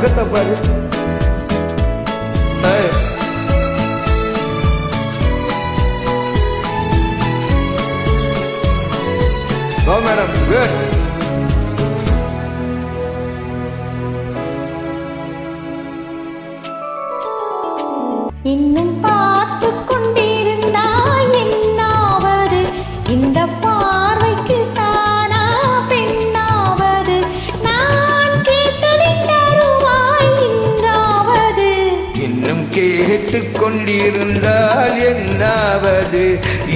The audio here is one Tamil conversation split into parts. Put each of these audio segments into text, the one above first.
முகத்தை பாரு. Go madam, good. இன்னும் பார்த்து கொண்டிருந்தால் என்னாவது, இந்த பார்வைக்கு தானா பெண்ணாவது, நான் கேட்டதை தருவாய் என்றாவது. இன்னும் கேட்டுக் கொண்டிருந்தால் என்னாவது,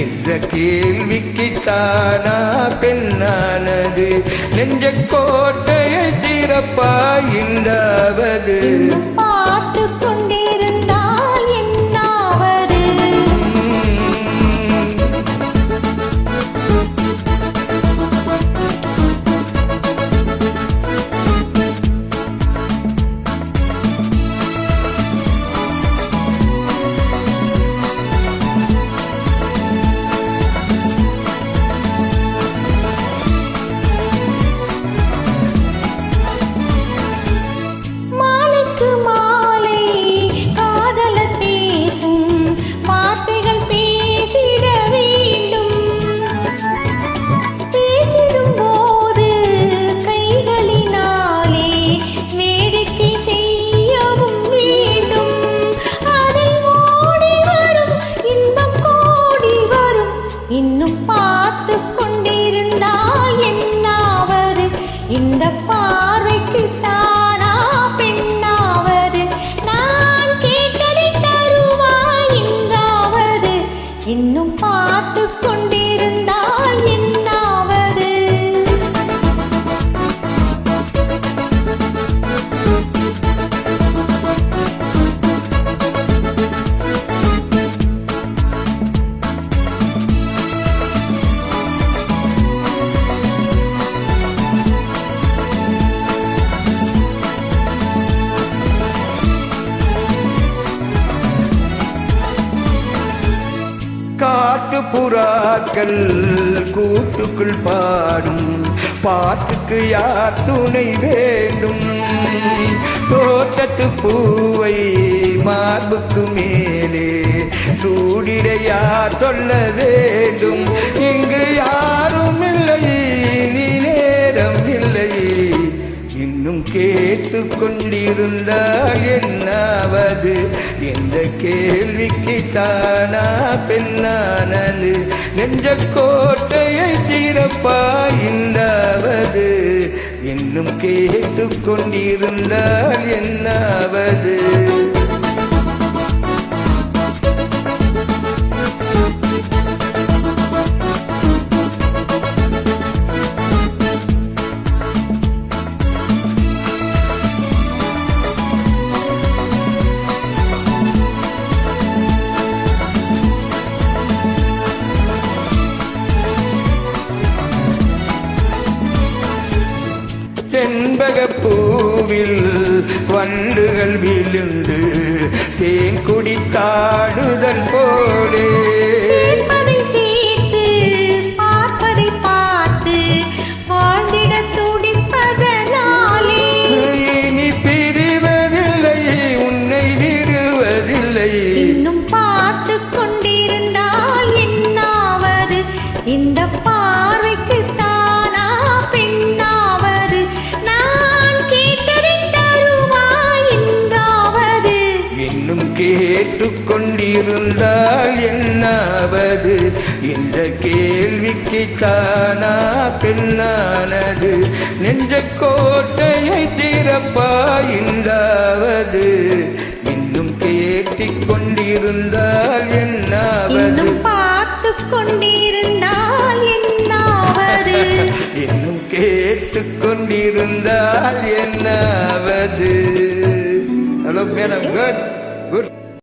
இந்த கேள்விக்கு தானா பெண்ணானது, நெஞ்ச கோட்டையை திறப்பாய் என்றாவது. பார்த்து கொண்டிருந்தால் என்னாவது. மாலைக்கு மாலை காதலர் பேசும் வார்த்தைகள் பேசிட வேண்டும். பேசிடும் போது கைகளினாலே வேடிக்கை செய்யவும் வேண்டும். அதில் ஓடி வரும் இன்பம் கோடி வரும். இன்னும் பார்த்து கொண்டிருந்தால் என்னாவது, இந்த பார்வைக்கு தானா பெண்ணாவது, நான் கேட்டதை தருவாய் என்றாவது. இன்னும் பார்த்து கொண்டிருந்தால் என்னாவது. காட்டு புறாக்கள் கூட்டுக்குள் பாடும் பாட்டுக்கு யார் துணை வேண்டும்? தோட்டத்து பூவை மார்புக்கு மேலே சூடிட யார் சொல்ல வேண்டும்? இங்கு யாரும் இல்லை, நீ நேரம் இல்லை. இன்னும் கேட்டு கொண்டிருந்தால் என்னாவது, எந்த கேள்விக்கு தானா பெண்ணானது, நெஞ்ச கோட்டையை திறப்பாய் என்றாவது. இன்னும் கேட்டு கொண்டிருந்தால் என்னாவது. செண்பகப் பூவில் வண்டுகள் விழுந்து தேன் குடித்தாடுதல் போலே, சேர்ப்பதை சேர்த்து பார்ப்பதை பார்த்து வாழ்ந்திட துடிப்பதனாலே, இனி பிரிவதில்லை, உன்னை விடுவதில்லை. இன்னும் பார்த்து கொண்டிருந்தால் என்னாவது, இந்த பார்வைக்கு தானா பெண்ணாவது, நான் கேட்டதை தருவாய் என்றாவது. இன்னும் கேட்டு கொண்டிருந்தால் என்னாவது, இந்த கேள்விக்கு தானா பெண்ணானது, நெஞ்ச கோட்டையை திறப்பாய் என்றாவது. இன்னும் கேட்டுக் கொண்டிருந்தால் என்னாவது, இன்னும் பார்த்து கொண்டிருந்தால் என்னாவது. இன்னும் கேட்டுக் கொண்டிருந்தால் என்னாவது. Hello madam, good good.